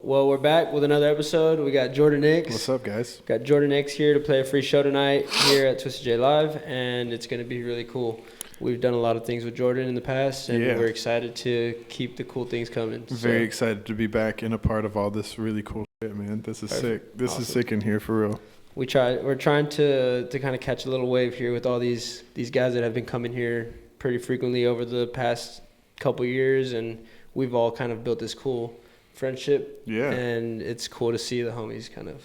Well, we're back with another episode. We got Jordan X. What's up, guys? Got Jordan X here to play a free show tonight here at Twisted J Live, and it's going to be really cool. We've done a lot of things with Jordan in the past, and we're excited to keep the cool things coming. Very excited to be back and a part of all this really cool shit, man. This is sick. This is sick in here for real. We're trying to kind of catch a little wave here with all these guys that have been coming here pretty frequently over the past couple years, and we've all kind of built this cool friendship. Yeah. And it's cool to see the homies kind of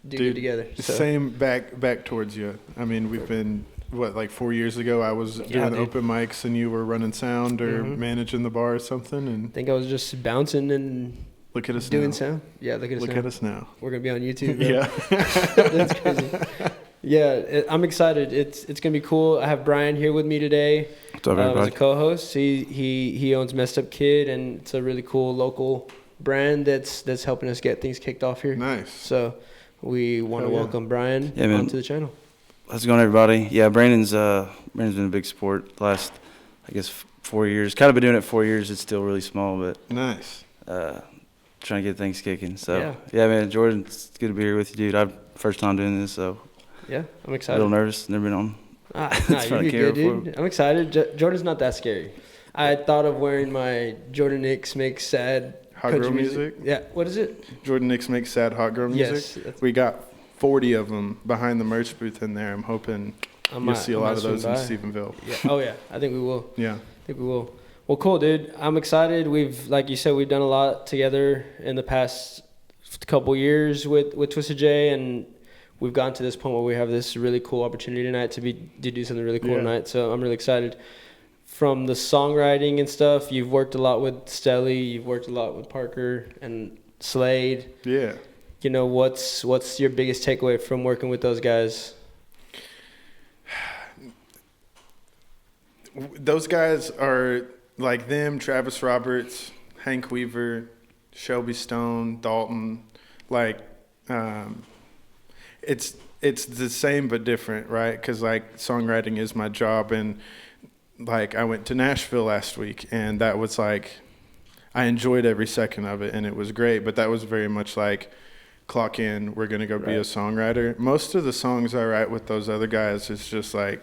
do good together. So. Same back towards you. I mean, we've been, like 4 years ago, I was doing open mics and you were running sound or managing the bar or something. And I think I was just bouncing and look at us doing now. sound. Yeah, look at us now. We're going to be on YouTube. Yeah. That's crazy. Yeah, I'm excited. It's going to be cool. I have Brian here with me today. What's up, everybody? As a co-host. He owns Messed Up Kid, and it's a really cool local brand that's helping us get things kicked off here. Nice. So we want to welcome Brian onto the channel. How's it going, everybody? Yeah, Brandon's been a big support the last, I guess, 4 years. Kind of been doing it 4 years. It's still really small, but nice. Trying to get things kicking. So yeah, man, Jordan, it's good to be here with you, dude. First time doing this, so yeah, I'm excited. A little nervous. Never been on. You're good, dude. I'm excited. Jordan's not that scary. I thought of wearing my Jordan X Makes Sad Hot Girl Music. Yeah, what is it? Jordan X Makes Sad Hot Girl Music. Yes. We got 40 of them behind the merch booth in there. I'm hoping you'll see a lot of those in Stephenville. Yeah. Oh, yeah. I think we will. Yeah. I think we will. Well, cool, dude. I'm excited. Like you said, we've done a lot together in the past couple years with Twisted J, and we've gotten to this point where we have this really cool opportunity tonight to do something really cool tonight. So I'm really excited. From the songwriting and stuff, you've worked a lot with Stelly, you've worked a lot with Parker and Slade. Yeah. You know, what's your biggest takeaway from working with those guys? Those guys are like them, Travis Roberts, Hank Weaver, Shelby Stone, Dalton. Like, it's the same but different, right? Because like songwriting is my job, and like I went to Nashville last week, and that was like I enjoyed every second of it, and it was great. But that was very much like clock in, we're gonna go be a songwriter. Most of the songs I write with those other guys is just like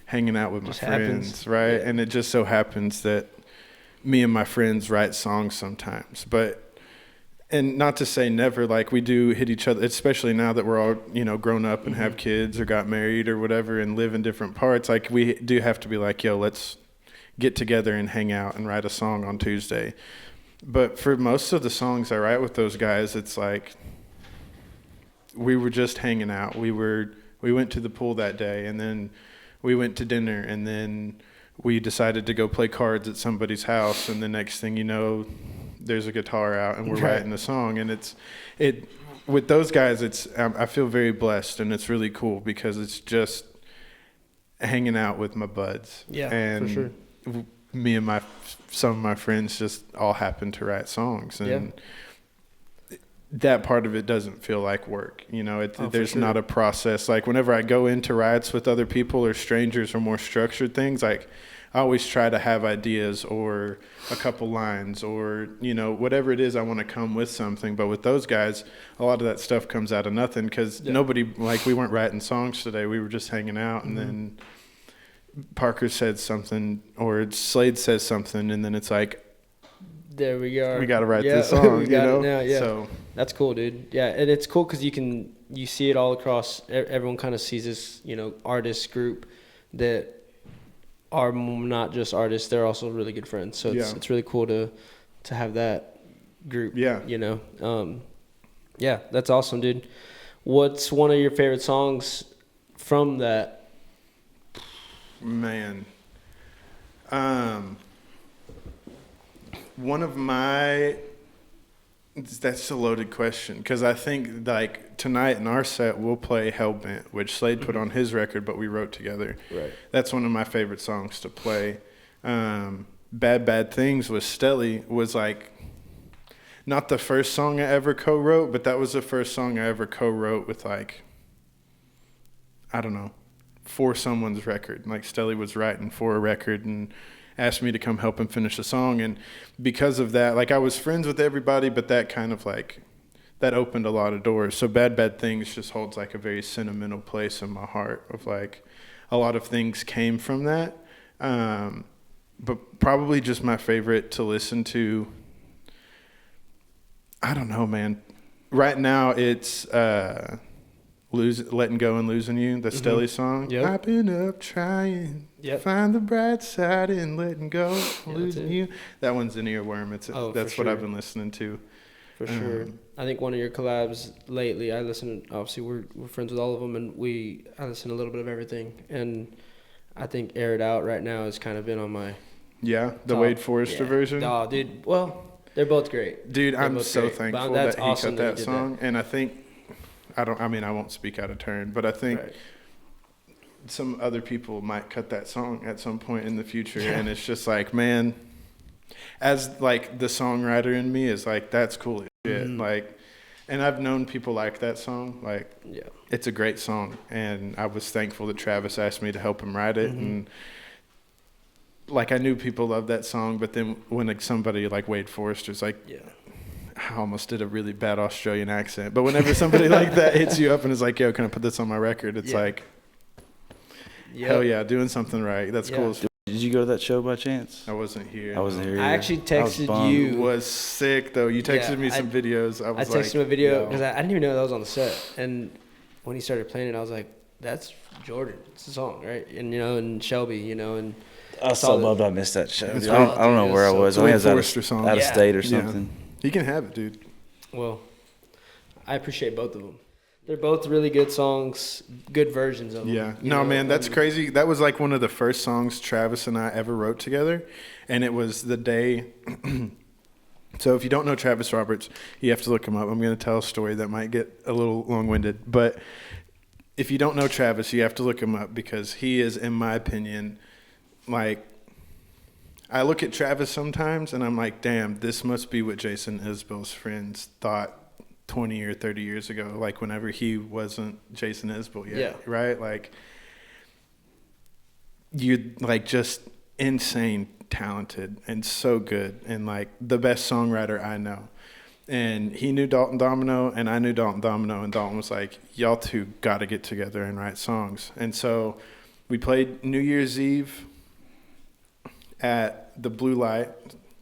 hanging out with my friends, right? Yeah. And it just so happens that me and my friends write songs sometimes, and not to say never, like we do hit each other, especially now that we're all, grown up and have kids or got married or whatever and live in different parts. Like we do have to be like, yo, let's get together and hang out and write a song on Tuesday. But for most of the songs I write with those guys, it's like we were just hanging out. We went to the pool that day, and then we went to dinner, and then we decided to go play cards at somebody's house, and the next thing you know, there's a guitar out and we're writing a song. And it with those guys, I feel very blessed, and it's really cool because it's just hanging out with my buds. Yeah, and for sure. Me and some of my friends just all happen to write songs, and that part of it doesn't feel like work. There's not a process. Like whenever I go into rides with other people or strangers or more structured things, like I always try to have ideas or a couple lines or, whatever it is, I want to come with something. But with those guys, a lot of that stuff comes out of nothing because nobody, like we weren't writing songs today. We were just hanging out, and then Parker said something or Slade says something, and then it's like, there we are. We got to write this song, we got it now, yeah. So that's cool, dude. Yeah, and it's cool because you see it all across. Everyone kind of sees this, artist group that are not just artists; they're also really good friends. So it's really cool to have that group. Yeah, that's awesome, dude. What's one of your favorite songs from that? Man, one of my, that's a loaded question because I think like tonight in our set we'll play Hellbent, which Slade put on his record but we wrote together. Right. That's one of my favorite songs to play. Bad Things with Stelly was like not the first song I ever co-wrote, but that was the first song I ever co-wrote with like, I don't know, for someone's record. Like Stelly was writing for a record, and asked me to come help him finish a song. And because of that, like I was friends with everybody, but that kind of like, that opened a lot of doors. So Bad Things just holds like a very sentimental place in my heart of like a lot of things came from that. But probably just my favorite to listen to, I don't know, man. Right now it's Letting Go and Losing You, the Stelly song. Yep. I've been up trying to find the bright side and letting go, losing you. That one's an earworm. That's what I've been listening to. For sure. I think one of your collabs lately, I listen, obviously we're friends with all of them, and I listen to a little bit of everything. And I think Air It Out right now has kind of been on my the top. Wade Forrester version. Oh, dude. Well, they're both great. Dude, I'm so thankful that he awesome cut that he song. And I think, I won't speak out of turn, but I think some other people might cut that song at some point in the future. And it's just like, man, as like the songwriter in me is like, that's cool as shit. Like, and I've known people like that song. Like, it's a great song. And I was thankful that Travis asked me to help him write it. And like, I knew people loved that song, but then when like somebody like Wade Forrester's like, I almost did a really bad Australian accent, but whenever somebody like that hits you up and is like, yo, can I put this on my record? It's like, hell yeah, doing something right. That's cool. Did you go to that show by chance? I wasn't here. I wasn't here either. I actually texted you. It was sick, though. You texted me some videos. I texted him a video because I didn't even know that was on the set. And when he started playing it, I was like, that's Jordan. It's a song, right? And, and Shelby, and I was so bummed I missed that show. I Dude. don't know where I was. I think I was out of state or something. You can have it, dude. Well, I appreciate both of them. They're both really good songs, good versions of them. Yeah. No, man, that's crazy. That was like one of the first songs Travis and I ever wrote together. And it was the day. So if you don't know Travis Roberts, you have to look him up. I'm going to tell a story that might get a little long-winded. But if you don't know Travis, you have to look him up because he is, in my opinion, like, I look at Travis sometimes and I'm like, damn, this must be what Jason Isbell's friends thought 20 or 30 years ago, like whenever he wasn't Jason Isbell yet, right? Like, you like just insane talented and so good and like the best songwriter I know. And he knew Dalton Domino and I knew Dalton Domino, and Dalton was like, y'all two got to get together and write songs. And so we played New Year's Eve at the Blue Light.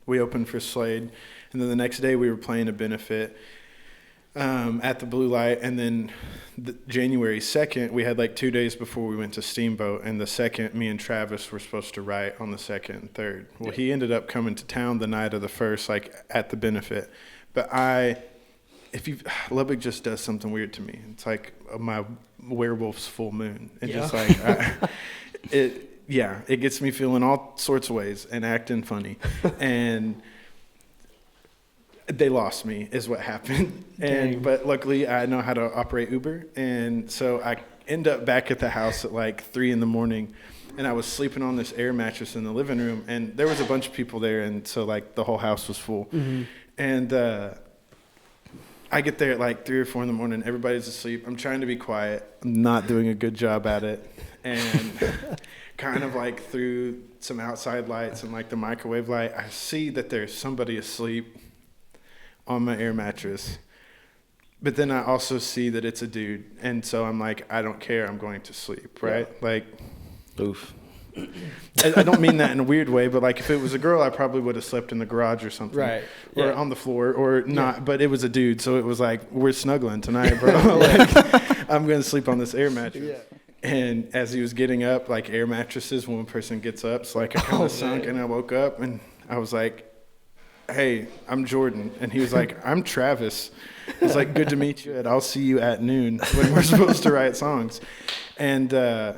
We opened for Slade, and then the next day we were playing a benefit at the Blue Light, and then January 2nd, we had like 2 days before we went to Steamboat, and the 2nd, me and Travis were supposed to write on the 2nd and 3rd. Well, he ended up coming to town the night of the 1st, like at the benefit. But Lubbock just does something weird to me. It's like my werewolf's full moon. And just like, it gets me feeling all sorts of ways and acting funny. And they lost me is what happened. But luckily I know how to operate Uber. And so I end up back at the house at like 3 a.m. and I was sleeping on this air mattress in the living room, and there was a bunch of people there. And so like the whole house was full. And I get there at like 3 or 4 a.m. Everybody's asleep. I'm trying to be quiet. I'm not doing a good job at it. And kind of like through some outside lights and like the microwave light, I see that there's somebody asleep on my air mattress. But then I also see that it's a dude. And so I'm like, I don't care. I'm going to sleep, right? Like, oof. I don't mean that in a weird way, but like if it was a girl, I probably would have slept in the garage or something. Right. Or on the floor or not. But it was a dude. So it was like, we're snuggling tonight, bro. Like, I'm going to sleep on this air mattress. And as he was getting up, like air mattresses, when one person gets up, so like I kind of sunk and I woke up and I was like, hey, I'm Jordan. And he was like, I'm Travis. It's like, good to meet you, and I'll see you at noon when we're supposed to write songs. And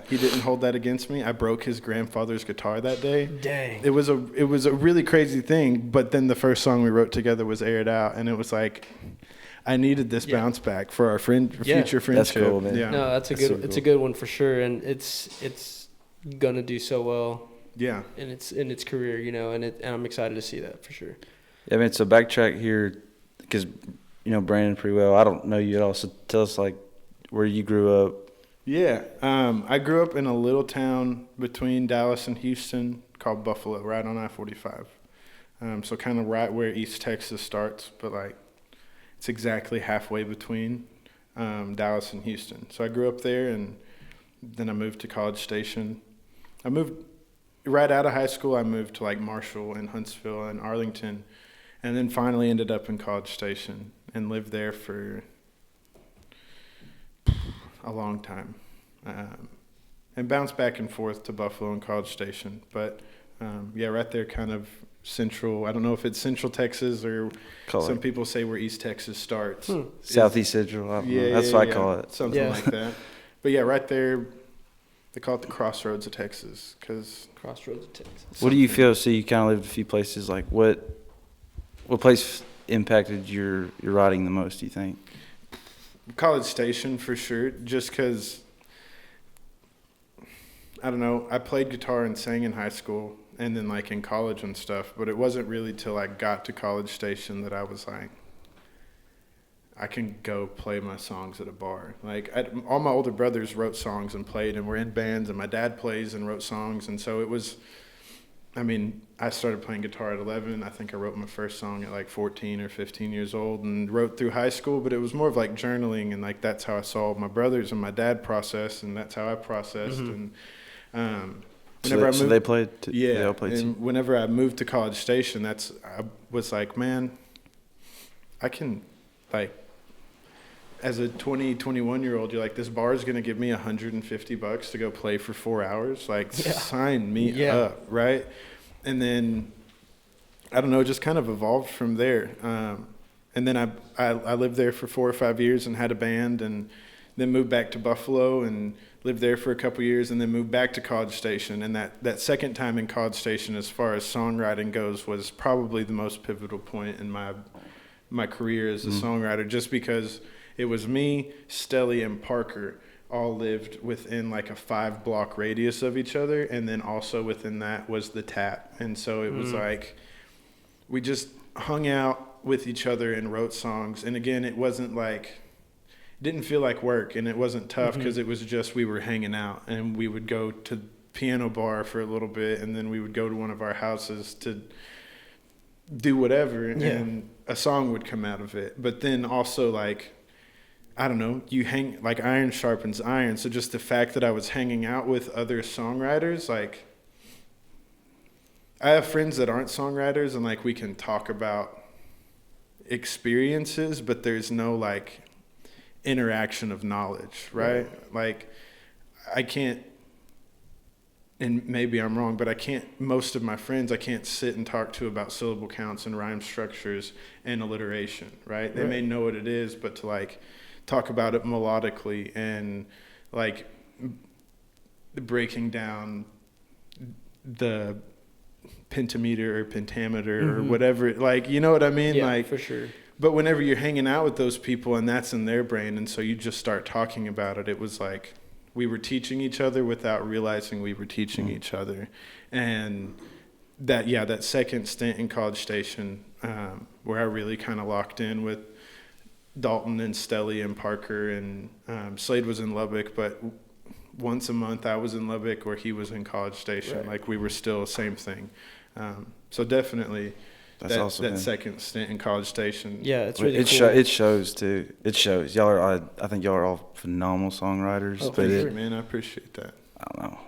he didn't hold that against me. I broke his grandfather's guitar that day. Dang. It was a really crazy thing. But then the first song we wrote together was Air It Out, and it was like, I needed this bounce back for our future friendship. That's cool, man. Yeah. No, it's a good one for sure, and it's gonna do so well. Yeah. In its career, and I'm excited to see that for sure. Yeah, man. So backtrack here, because Brandon pretty well. I don't know you at all, so tell us like where you grew up. Yeah, I grew up in a little town between Dallas and Houston called Buffalo, right on I-45. So kind of right where East Texas starts, but like it's exactly halfway between Dallas and Houston. So I grew up there, and then I moved to College Station. I moved right out of high school. I moved to like Marshall and Huntsville and Arlington, and then finally ended up in College Station and lived there for a long time, and bounced back and forth to Buffalo and College Station. But yeah, right there, kind of central. I don't know if it's Central Texas or some people say where East Texas starts. Southeast Central. I don't know. That's what I call it. Something like that. But yeah, right there, they call it the crossroads of Texas. Crossroads of Texas. What do you feel? So you kind of lived a few places. Like what place impacted your writing the most, do you think? College Station for sure, just because, I don't know, I played guitar and sang in high school and then like in college and stuff, but it wasn't really till I got to College Station that I was like, I can go play my songs at a bar. Like all my older brothers wrote songs and played and were in bands, and my dad plays and wrote songs, and so it was, I mean, I started playing guitar at 11. I think I wrote my first song at like 14 or 15 years old and wrote through high school, but it was more of like journaling, and like that's how I saw my brothers and my dad process, and that's how I processed. And whenever I moved, so they played yeah, they all played and whenever I moved to College Station, I was like, man, I can, like, as a 21-year-old, you're like, this bar is going to give me $150 to go play for 4 hours. Like, sign me up, right? And then, I don't know, just kind of evolved from there. And then I lived there for 4 or 5 years and had a band, and then moved back to Buffalo and lived there for a couple years, and then moved back to College Station. And that second time in College Station, as far as songwriting goes, was probably the most pivotal point in my career as a songwriter, just because it was me, Stelly, and Parker all lived within like a 5-block radius of each other, and then also within that was the Tap. And so it was like we just hung out with each other and wrote songs. And again, it wasn't like, it didn't feel like work, and it wasn't tough because it was just we were hanging out, and we would go to piano bar for a little bit, and then we would go to one of our houses to do whatever, and a song would come out of it. But then also, like, I don't know, you hang, like iron sharpens iron. So just the fact that I was hanging out with other songwriters, like, I have friends that aren't songwriters, and like we can talk about experiences, but there's no like interaction of knowledge, right? Like, I can't, and maybe I'm wrong, but I can't, most of my friends, I can't sit and talk to about syllable counts and rhyme structures and alliteration, right? They may know what it is, but to like talk about it melodically and like breaking down the pentameter or pentameter or whatever, like, you know what I mean? Yeah, like, for sure. But whenever you're hanging out with those people and that's in their brain, and so you just start talking about it, it was like we were teaching each other without realizing we were teaching each other. And that second stint in College Station, where I really kind of locked in with Dalton and Stelly and Parker, and Slade was in Lubbock, but once a month I was in Lubbock where he was in College Station. Right. Like, we were still the same thing. So definitely That's awesome, that man. second stint in College Station. Yeah, it's really It cool. it shows too. It shows. Y'all are. I think y'all are all phenomenal songwriters. Oh, but for sure. Man, I appreciate that. I don't know.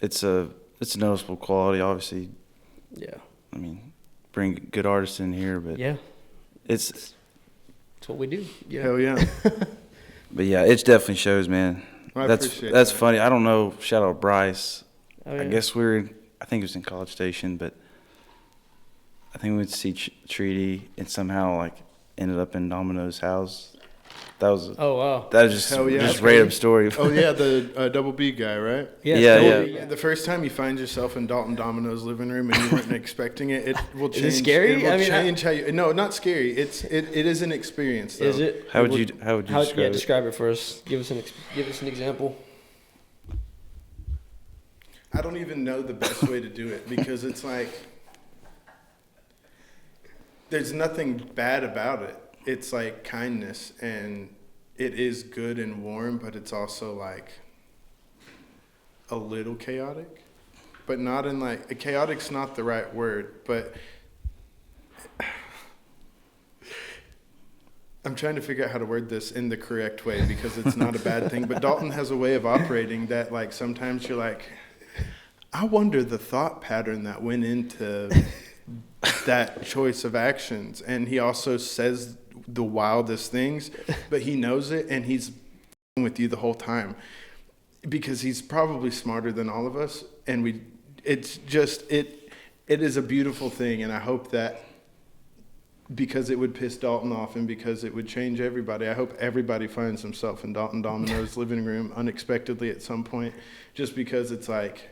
It's a noticeable quality. Obviously, Yeah. I mean, bring good artists in here, but Yeah. it's. That's what we do. Yeah. Hell yeah. But yeah, it definitely shows, man. Well, I that's appreciate that's that. funny. I don't know. Shout out Bryce. Oh, I yeah. guess I think it was in College Station, but I think we went to see Treaty and somehow like ended up in Domino's house. That was Oh, wow. that was just Hell yeah. just That's random crazy. story. Oh yeah, the Double B guy, right? Yeah, totally, yeah. The first time you find yourself in Dalton Domino's living room and you weren't expecting it, it will change. Is it scary? It will I mean, change how you. No, not scary. It is an experience. Though. Is it? How would you describe it? Describe it for us. Give us an example. I don't even know the best way to do it because it's like there's nothing bad about it. It's like kindness, and it is good and warm, but it's also like a little chaotic. but not in like chaotic's not the right word, but I'm trying to figure out how to word this in the correct way because it's not a bad thing. But Dalton has a way of operating that like sometimes you're like, I wonder the thought pattern that went into that choice of actions. And he also says the wildest things, but he knows it and he's with you the whole time because he's probably smarter than all of us. And it is a beautiful thing. And I hope that because it would piss Dalton off and because it would change everybody, I hope everybody finds himself in Dalton Domino's living room unexpectedly at some point, just because it's like,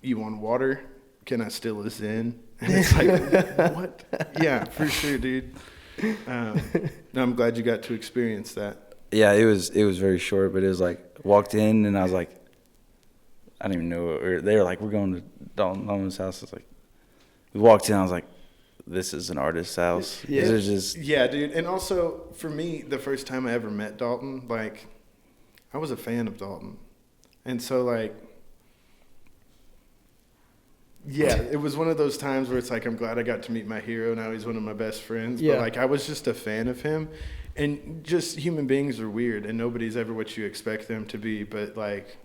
you want water? Can I steal a Zen? And it's like, what? Yeah, for sure, dude. No, I'm glad you got to experience that. Yeah, it was very short, but it was like, walked in and I was like, I didn't even know. They were like, we're going to Dalton Domino's house. It's like, we walked in, I was like, this is an artist's house. Yeah. This is just... Yeah, dude. And also, for me, the first time I ever met Dalton, like, I was a fan of Dalton. And so, like, yeah, it was one of those times where it's like, I'm glad I got to meet my hero. Now he's one of my best friends. Yeah. But, like, I was just a fan of him. And just human beings are weird, and nobody's ever what you expect them to be. But, like,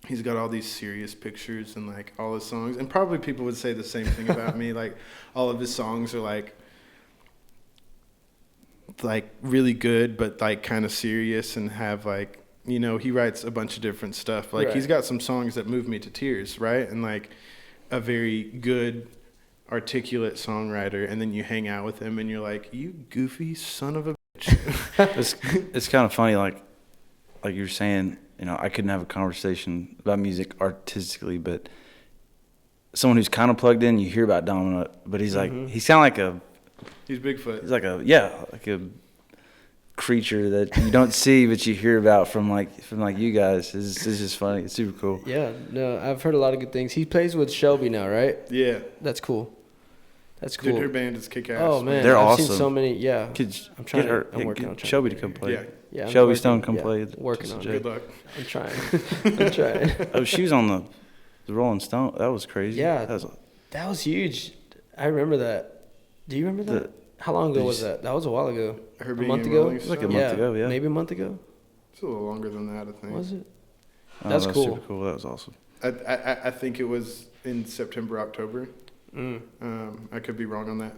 he's got all these serious pictures and, like, all his songs. And probably people would say the same thing about me. Like, all of his songs are, like really good, but, like, kind of serious and have, like, you know, he writes a bunch of different stuff. Like, he's got some songs that move me to tears, right? And, like, a very good, articulate songwriter. And then you hang out with him and you're like, you goofy son of a bitch. It's kind of funny, like you're saying, you know, I couldn't have a conversation about music artistically, but someone who's kind of plugged in, you hear about Domino, but he's like, he sound like He's Bigfoot. He's like a creature that you don't see, but you hear about from you guys. It's just funny. It's super cool. Yeah, no, I've heard a lot of good things. He plays with Shelby now, right? Yeah. That's cool. That's cool. Dude, her band is kick-ass. Oh, man. They're I've awesome. seen so many, yeah. I'm trying. I'm working on Shelby to come play. Yeah, Shelby Stone come play. Working on it. Good luck. I'm trying. Oh, she was on the Rolling Stone. That was crazy. Yeah. That was huge. I remember that. Do you remember that? How long ago was that? That was a while ago. Her A being month in ago? Rolling It was like a Stone? month ago, yeah. Maybe a month ago? It's a little longer than that, I think. Was it? Oh, That's cool. Super cool. That was awesome. I think it was in September, October. I could be wrong on that.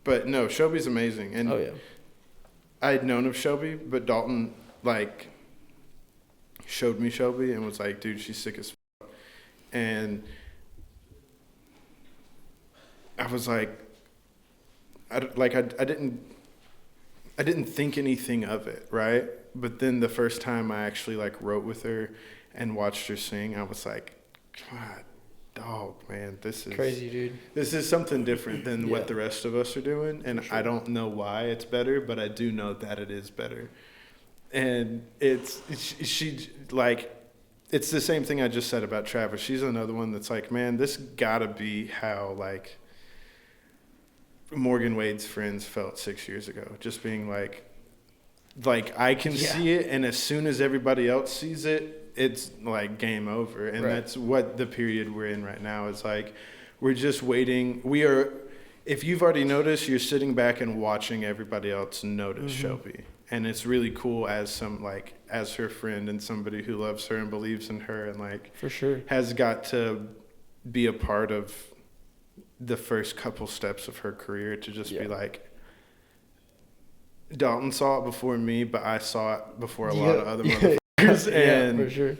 But no, Shelby's amazing. And Oh, yeah. I had known of Shelby, but Dalton, like, showed me Shelby and was like, dude, she's sick as fuck. And I was like, I didn't think anything of it, right? But then the first time I actually, like, wrote with her and watched her sing, I was like, God, dog, man, this is Crazy, dude. This is something different than Yeah. what the rest of us are doing, and I don't know why it's better, but I do know that it is better. And she like, it's the same thing I just said about Travis. She's another one that's like, man, this gotta be how, like, Morgan Wade's friends felt 6 years ago. Just being like I can see it, and as soon as everybody else sees it, it's like game over. And that's what the period we're in right now is like. We're just waiting. If you've already noticed, you're sitting back and watching everybody else notice Shelby. And it's really cool as her friend and somebody who loves her and believes in her and, like, For sure. has got to be a part of the first couple steps of her career to just be like, Dalton saw it before me, but I saw it before a lot of other motherfuckers. And for sure.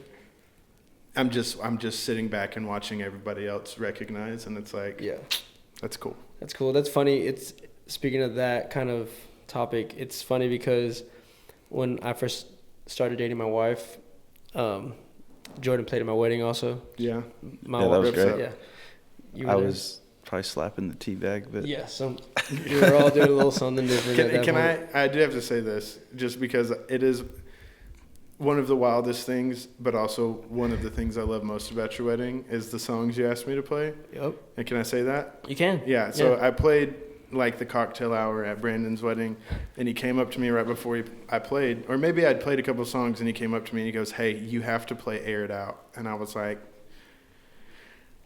I'm just sitting back and watching everybody else recognize, and it's like, Yeah. That's cool. That's cool. That's funny. It's speaking of that kind of topic, it's funny because when I first started dating my wife, Jordan played at my wedding also. Yeah. My that was wife, great. Yeah. You I were there? was probably slapping the tea bag, but Yeah, we were all doing a little something different at that point. I do have to say this, just because it is one of the wildest things, but also one of the things I love most about your wedding is the songs you asked me to play. Yep. And can I say that? You can. Yeah. So I played like the cocktail hour at Brandon's wedding, and he came up to me right before I played, or maybe I'd played a couple of songs, and he came up to me and he goes, "Hey, you have to play Air It Out." And I was like,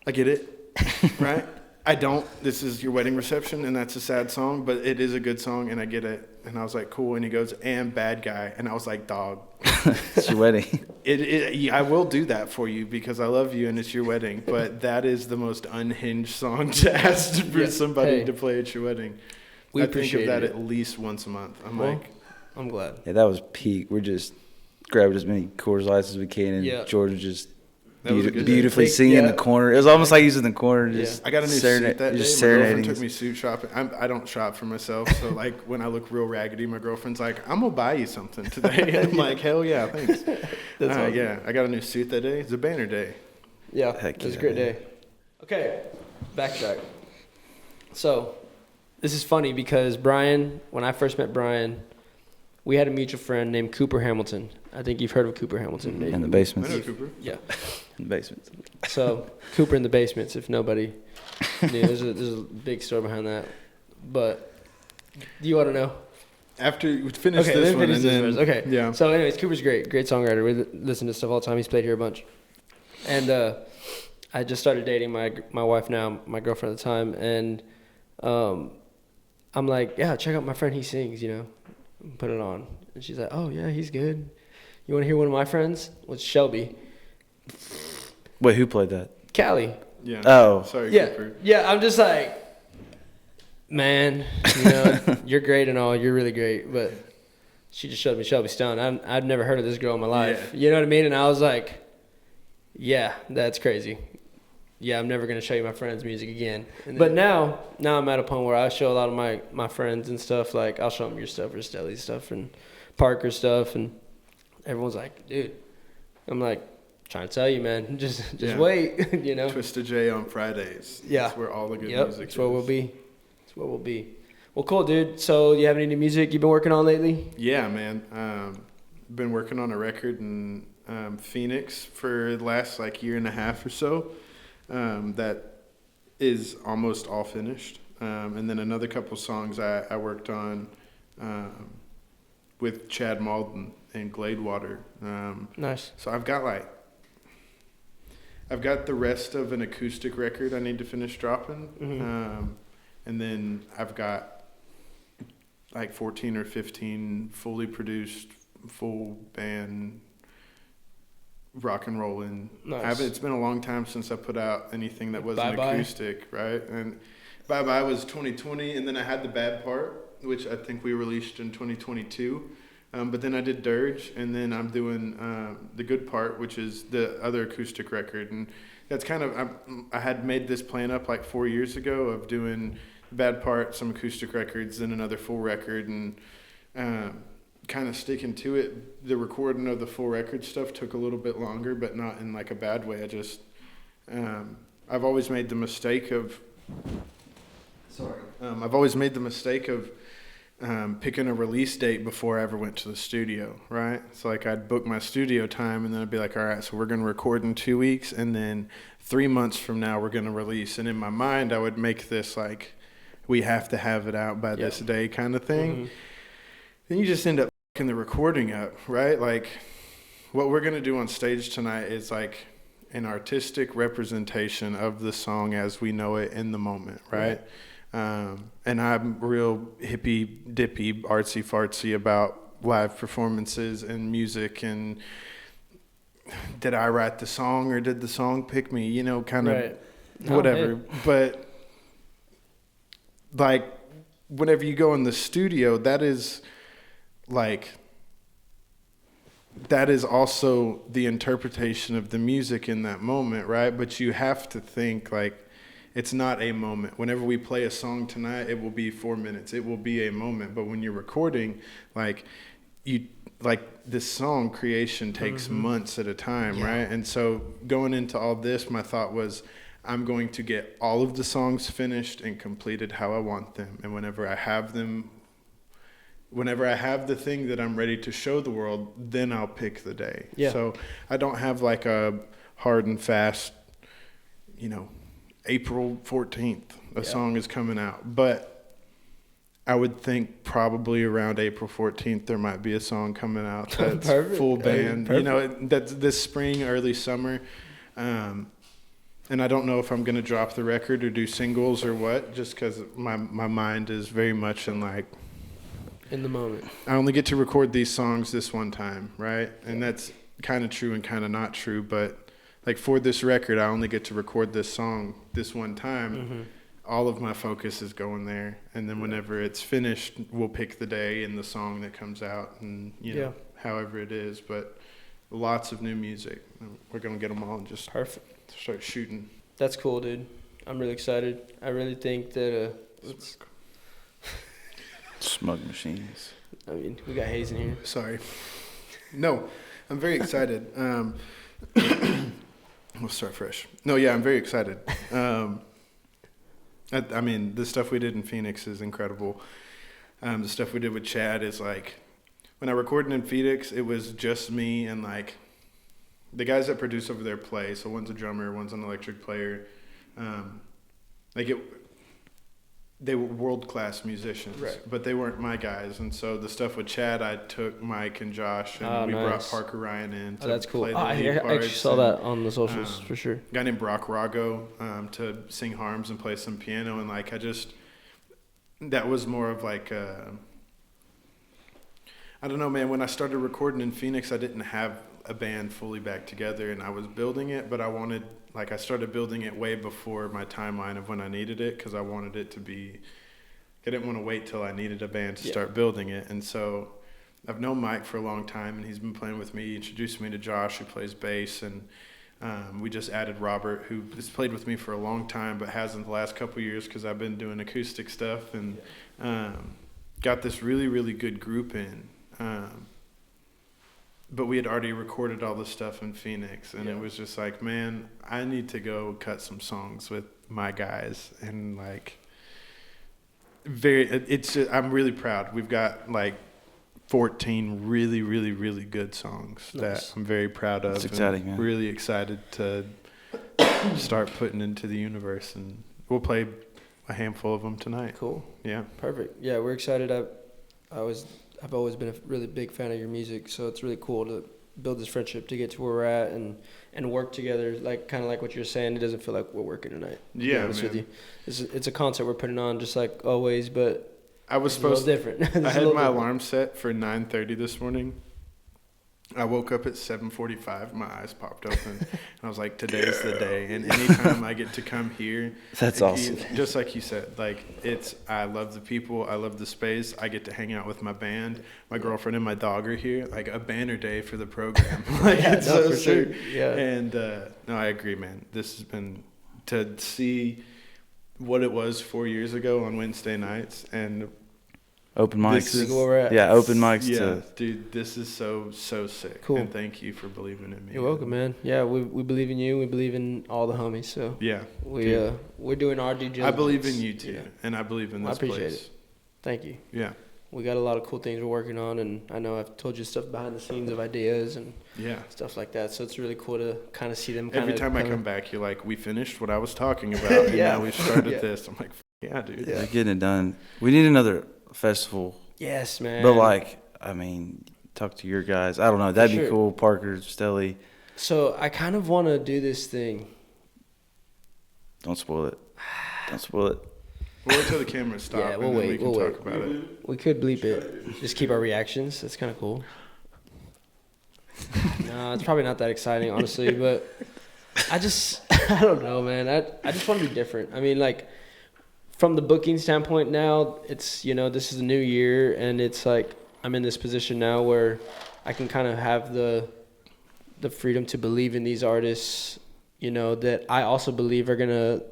I get it, right? I don't. This is your wedding reception, and that's a sad song, but it is a good song, and I get it. And I was like, cool. And he goes, "And Bad Guy." And I was like, dog. It's your wedding. I will do that for you because I love you and it's your wedding. But that is the most unhinged song to ask for somebody to play at your wedding. We I think of that it. at least once a month. I'm glad. Yeah, that was peak. We're just grabbing as many Coors Lights as we can, and George was just beautifully singing in the corner. It was almost like he's in the corner. Just I got a new suit that day. Just my girlfriend serenading. took me suit shopping. I don't shop for myself, so like when I look real raggedy, my girlfriend's like, "I'm gonna buy you something today." And I'm like, "Hell yeah, thanks." That's awesome. Yeah, I got a new suit that day. It's a banner day. Yeah, Heck it was a yeah, great man. day. Okay, backtrack. So, this is funny because Brian, when I first met Brian, we had a mutual friend named Cooper Hamilton. I think you've heard of Cooper Hamilton, maybe. In the I basements. know Cooper. Yeah. In the basements. So, Cooper in the basements, if nobody knew. There's a big story behind that. But, do you want to know? After we finish Okay, this then one, finish and this then first. Okay. yeah. So, anyways, Cooper's great songwriter. We listen to stuff all the time. He's played here a bunch. And I just started dating my wife now, my girlfriend at the time, and I'm like, yeah, check out my friend. He sings, put it on. And she's like, oh yeah, he's good. You want to hear one of my friends? Well, it's Shelby. Wait, who played that? Callie. Yeah. Oh. Sorry, Yeah, Cooper. yeah. I'm just like, man, you're great and all. You're really great, but she just showed me Shelby Stone. I'd never heard of this girl in my life. Yeah. You know what I mean? And I was like, yeah, that's crazy. Yeah, I'm never gonna show you my friends' music again. But now I'm at a point where I show a lot of my friends and stuff. Like I'll show them your stuff, or Stelly's stuff, and Parker's stuff, and everyone's like, dude. I'm like, trying to tell you, man. Just wait. Twisted J on Fridays. Yeah. That's where all the good music That's is. where we'll be. That's where we'll be. Well, cool, dude. So, you have any new music you've been working on lately? Yeah, man. Been working on a record in Phoenix for the last year and a half or so. That is almost all finished. And then another couple songs I worked on with Chad Malden and Gladewater. Nice. So I've got the rest of an acoustic record I need to finish dropping. Mm-hmm. And then I've got 14 or 15 fully produced, full band rock and rolling. Nice. It's been a long time since I put out anything that wasn't Bye-bye. acoustic, right? And Bye Bye was 2020, and then I had The Bad Part, which I think we released in 2022. But then I did Dirge, and then I'm doing The Good Part, which is the other acoustic record. And that's kind of, I had made this plan up 4 years ago of doing The Bad Part, some acoustic records, then another full record, and kind of sticking to it. The recording of the full record stuff took a little bit longer, but not in a bad way. I just, I've always made the mistake of, picking a release date before I ever went to the studio, right? So I'd book my studio time, and then I'd be like, all right, so we're going to record in 2 weeks, and then 3 months from now we're going to release. And in my mind, I would make this we have to have it out by this day kind of thing. Mm-hmm. Then you just end up fucking the recording up, right? What we're going to do on stage tonight is an artistic representation of the song as we know it in the moment, right? And I'm real hippy dippy, artsy fartsy about live performances and music, and did I write the song or did the song pick me? Kind of Right. whatever. Hey. But whenever you go in the studio, that is also the interpretation of the music in that moment, right? But you have to think it's not a moment. Whenever we play a song tonight, it will be 4 minutes. It will be a moment. But when you're recording, this song creation takes months at a time, right? And so going into all this, my thought was, I'm going to get all of the songs finished and completed how I want them. And whenever I have the thing that I'm ready to show the world, then I'll pick the day. Yeah. So I don't have a hard and fast, April 14th, a song is coming out. But I would think probably around April 14th there might be a song coming out that's Perfect. full band. Perfect. You know, that's this spring, early summer. And I don't know if I'm going to drop the record or do singles or what, just because my mind is very much in like, in the moment. I only get to record these songs this one time, right? And that's kind of true and kind of not true. But like for this record, I only get to record this song this one time. Mm-hmm. All of my focus is going there. And then whenever it's finished, we'll pick the day and the song that comes out and, you know, however it is. But lots of new music. We're going to get them all and just start shooting. That's cool, dude. I'm really excited. I really think that Smug machines. I mean, we got Hayes in here. Sorry. No, I'm very excited. We'll start fresh. No, yeah, I'm very excited. I mean, the stuff we did in Phoenix is incredible. The stuff we did with Chad is like, when I recorded in Phoenix, it was just me and like the guys that produce over there play. So one's a drummer, one's an electric player. They were world-class musicians, right, but they weren't my guys. And so the stuff with Chad, I took Mike and Josh, and we brought Parker Ryan in to that's cool. play the lead I actually parts. saw that on the socials for sure. A guy named Brock Rago to sing harms and play some piano. And like, that was more of like, I don't know, man. When I started recording in Phoenix, I didn't have a band fully back together, and I was building it, but I started building it way before my timeline of when I needed it, because I wanted it to be, I didn't want to wait till I needed a band to start building it. And so I've known Mike for a long time, and he's been playing with me. He introduced me to Josh, who plays bass, and we just added Robert, who has played with me for a long time, but hasn't the last couple of years because I've been doing acoustic stuff, and got this really, really good group in. But we had already recorded all the stuff in Phoenix, and it was just like, man, I need to go cut some songs with my guys. And like, I'm really proud. We've got like 14 really, really, really good songs that I'm very proud of. It's exciting, man. Really excited to start putting into the universe, and we'll play a handful of them tonight. Cool. Yeah. Perfect. Yeah, we're excited. I've always been a really big fan of your music, so it's really cool to build this friendship to get to where we're at and work together. Like kind of like what you're saying, it doesn't feel like we're working tonight. Yeah, to be honest with you. It's a concert we're putting on just like always, but I was supposed a little different. I had my alarm set for 9:30 this morning. I woke up at 7:45. My eyes popped open, and I was like, "Today's the day." And anytime I get to come here, that's awesome. Just like you said, like I love the people, I love the space. I get to hang out with my band. My girlfriend and my dog are here. Like a banner day for the program. Like it's so sick. Yeah. And no, I agree, man. This has been to see what it was 4 years ago on Wednesday nights and. Open mics. Open mics. Yeah, dude, this is so sick. Cool. And thank you for believing in me. You're welcome, man. Yeah, we believe in you. We believe in all the homies. So yeah, we're doing our due diligence. I believe in you too, and I believe in this place. I appreciate it. Thank you. Yeah. We got a lot of cool things we're working on, and I know I've told you stuff behind the scenes of ideas and stuff like that. So it's really cool to kind of see them. Every time I come back, you're like, "We finished what I was talking about, and now we started this." I'm like, "Yeah, dude, they're getting it done." We need another festival. Yes, man. But like, I mean, talk to your guys. I don't know. That'd be cool. Parker, Stelly. So I kind of want to do this thing. Don't spoil it. Don't spoil it. We'll wait till the cameras stop. Yeah, we'll wait. We can talk about it. We could bleep it. Just keep our reactions. That's kind of cool. No, it's probably not that exciting, honestly. But I don't know, man. I just want to be different. I mean, like, from the booking standpoint now, it's, this is a new year, and it's like I'm in this position now where I can kind of have the freedom to believe in these artists, that I also believe are going to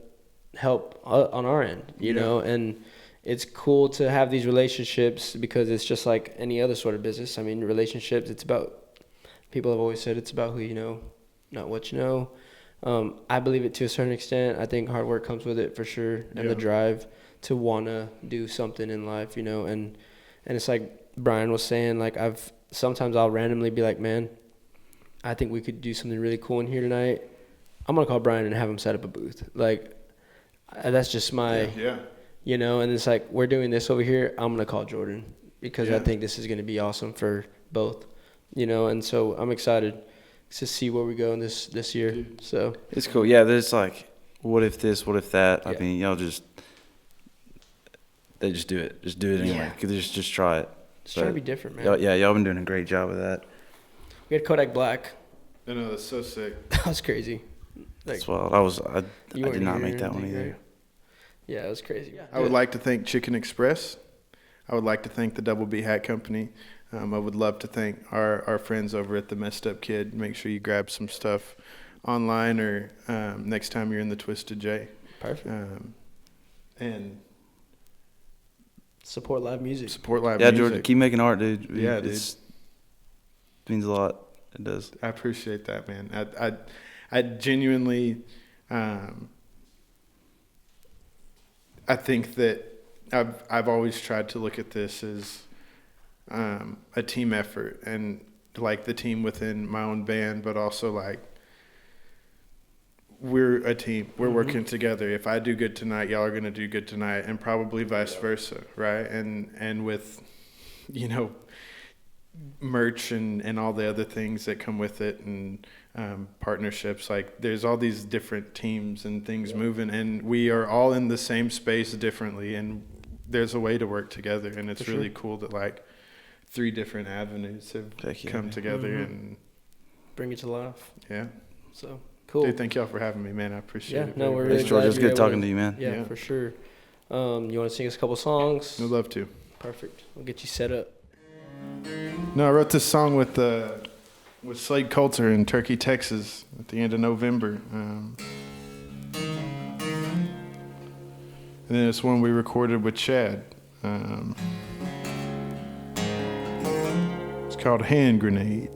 help on our end, you know, and it's cool to have these relationships because it's just like any other sort of business. I mean, relationships, it's about, people have always said it's about who you know, not what you know. I believe it to a certain extent. I think hard work comes with it for sure, and the drive to want to do something in life, and it's like Brian was saying, like sometimes I'll randomly be like, man, I think we could do something really cool in here tonight. I'm going to call Brian and have him set up a booth. Like, that's just my, you know, and it's like, we're doing this over here, I'm going to call Jordan because I think this is going to be awesome for both, you know, and so I'm excited to see where we go in this year. Dude. So it's cool. Yeah, there's like, what if this, what if that? I mean, y'all just do it. Just do it anyway. Just try it. Just try to be different, man. Y'all been doing a great job with that. We had Kodak Black. I know, that's so sick. That was crazy. That's wild. I did not make that one either. Right? Yeah, it was crazy. Yeah. I would like to thank Chicken Express. I would like to thank the Double B Hat Company. I would love to thank our friends over at the Messed Up Kid. Make sure you grab some stuff online or next time you're in the Twisted J. Perfect. And support live music. Yeah, Jordan, keep making art, dude. Yeah, dude. It means a lot. It does. I appreciate that, man. I genuinely, I think that I've always tried to look at this as a team effort, and like the team within my own band, but also like we're a team. We're working together. If I do good tonight, y'all are gonna do good tonight, and probably vice versa, right? And with, you know, merch and all the other things that come with it, and partnerships, like there's all these different teams and things moving, and we are all in the same space differently, and there's a way to work together, and it's really cool that like 3 different avenues have come together and bring it to life. Yeah. So cool. Dude, thank y'all for having me, man. I appreciate it. No, we're really George, it was good talking to you, man. Yeah, for sure. You want to sing us a couple songs? I'd love to. Perfect. We'll get you set up. No, I wrote this song with Slade Coulter in Turkey, Texas at the end of November. And then it's one we recorded with Chad. It's called Hand Grenade.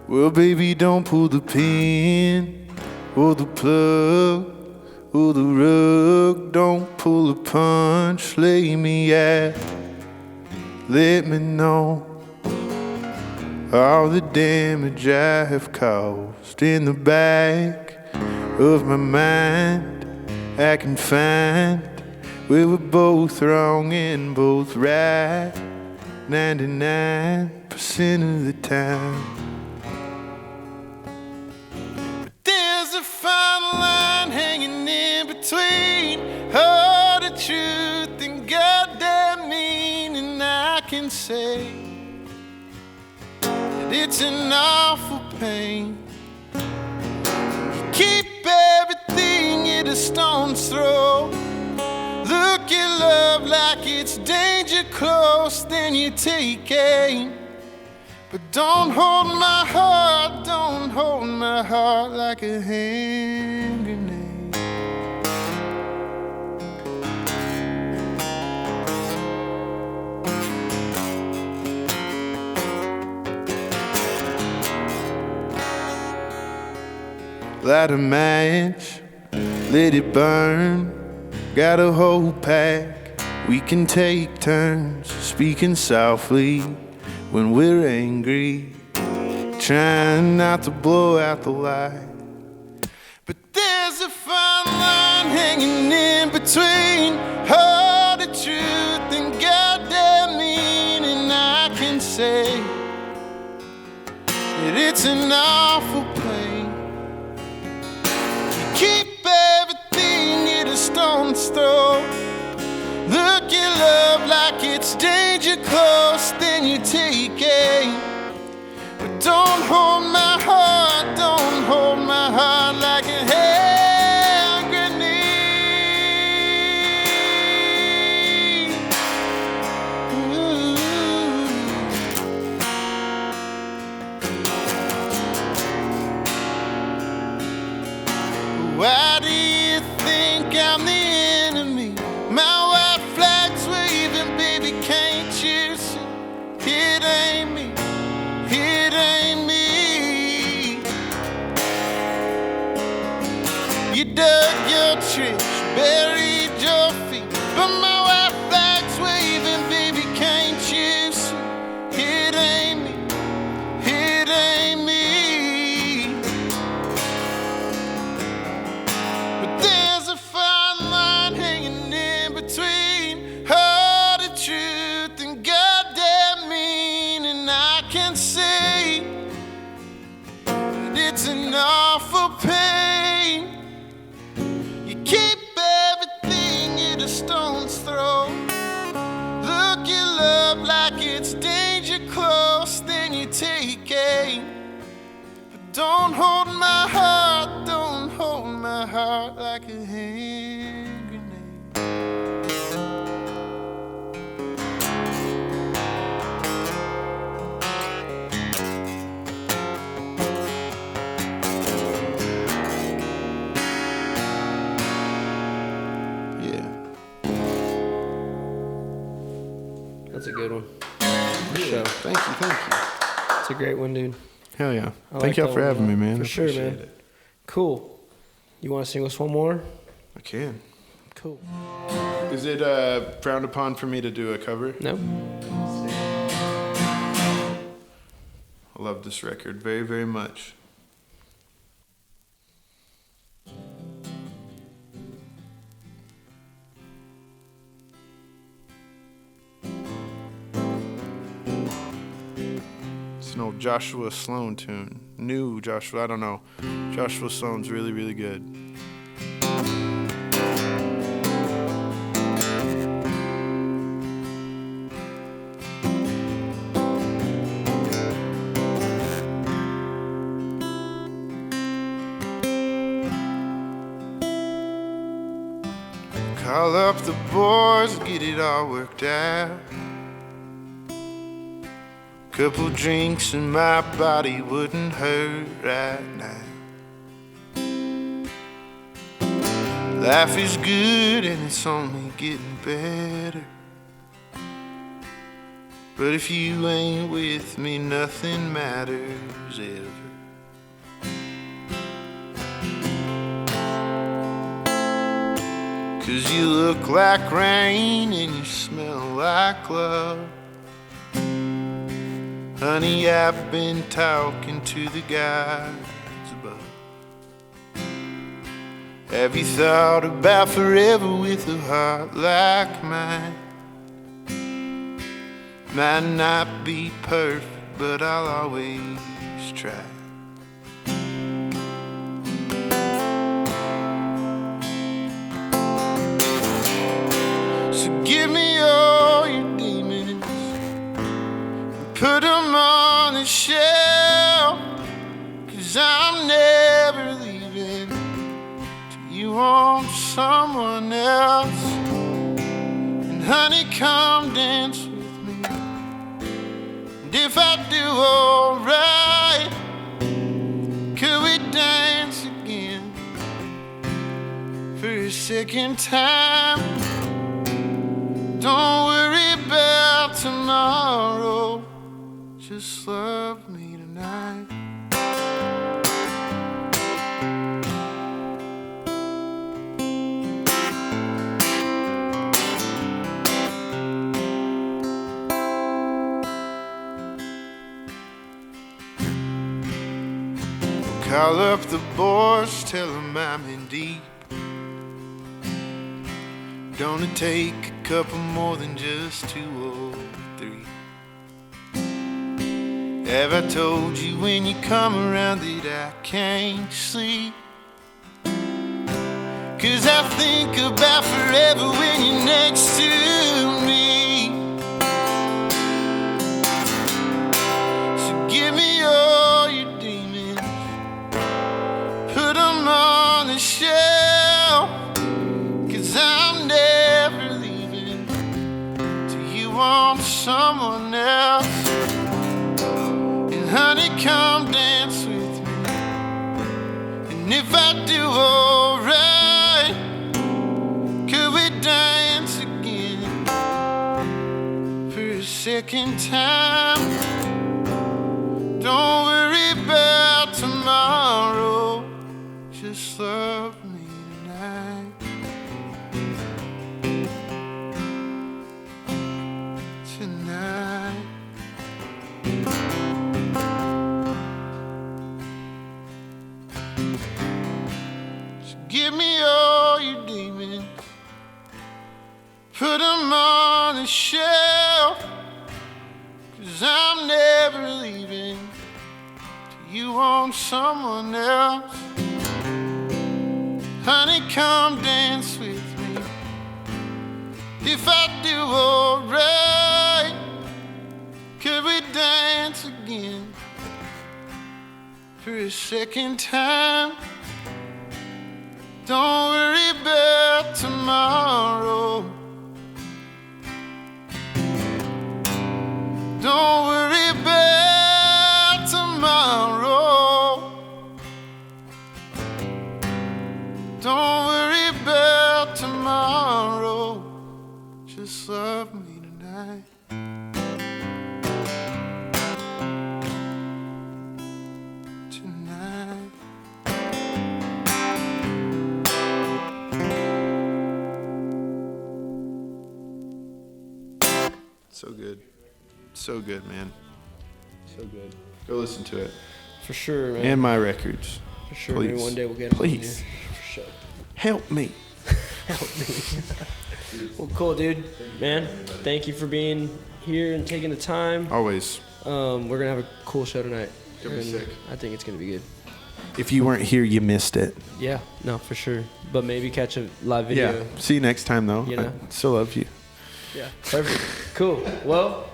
Well, baby, don't pull the pin or the plug or the rug. Don't pull a punch, lay me out. Let me know all the damage I have caused in the back of my mind. I can find we were both wrong and both right 99% of the time. There's a fine line hanging in between all the truth and goddamn meaning. I can say that it's an awful pain. Keep everything at a stone's throw. Look at love like it's danger close, then you take aim. But don't hold my heart, don't hold my heart like a hand grenade. Light a match, let it burn. Got a whole pack, we can take turns speaking softly when we're angry, trying not to blow out the light. But there's a fine line hanging in between all the truth and goddamn meaning. I can say that it's an awful pain. You keep everything at a stone's throw. Look at love like it's danger close, then you take aim. But don't hold my heart, don't hold my heart like a hand grenade. Ooh. Why do you think I'm the enemy? My white flag's waving, baby, can't you see? It ain't me, it ain't me. dug your trench, buried your feet, but my white flag's waving, baby, can't you see? It ain't me, it ain't me. But there's a fine line hanging in between heart of truth and goddamn mean, and I can see that it's an awful pain. You keep everything at a stone's throw. Look your love like it's danger close, then you take aim. But don't hold my heart, don't hold my heart like a hand grenade. Yeah. That's a good one. For Yeah. sure. Thank you, thank you. It's a great one, dude. Hell yeah. I Thank like y'all that for one a having me, lot. man. For I sure, appreciate man. it. Cool. You want to sing us one more? I can. Cool. Is it frowned upon for me to do a cover? No? I love this record very, very much. It's an old Joshua Sloan tune. New Joshua, I don't know. Joshua Sloan's really, really good. Call up the boys, get it all worked out. Couple drinks and my body wouldn't hurt right now. Life is good and it's only getting better. But if you ain't with me, nothing matters ever. Cause you look like rain and you smell like love. Honey, I've been talking to the guys above. Have you thought about forever with a heart like mine? Might not be perfect, but I'll always try. So give me all your demons, put them on the shelf, 'cause I'm never leaving till you want someone else. And honey, come dance with me, and if I do alright, could we dance again for a second time? Don't worry about tomorrow, just love me tonight. Call up the boys, tell them I'm in deep. Gonna take a couple more than just 2 or 3. Have I told you when you come around that I can't sleep? 'Cause I think about forever when you're next to me. So give me all your demons, put them on the shelf, 'cause I'm never leaving till you want someone else. And honey, come dance with me, and if I do alright, could we dance again for a second time? Don't worry about tomorrow, just love me tonight. put them on the shelf, 'cause I'm never leaving till you want someone else. Honey, come dance with me. If I do alright, could we dance again for a second time? Don't worry about tomorrow. Don't worry about tomorrow. Don't worry about tomorrow. Just love me tonight. Tonight. So good. So good, man. So good. Go listen to it. For sure, man. And my records. For sure. Please. Maybe one day we'll get them on Please. here. For sure. Help me. Help me. Well, cool, dude. Man, thank you for being here and taking the time. Always. We're gonna have a cool show tonight. Gonna be And sick. I think it's gonna be good. If you weren't here, you missed it. Yeah, no, for sure. But maybe catch a live video. Yeah. See you next time, though. You know? I still love you. Yeah, perfect. Cool. Well,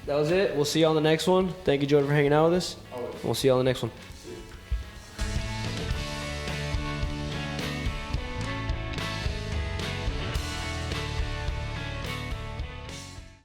that was it. We'll see you on the next one. Thank you, Jordan, for hanging out with us. We'll see you on the next one.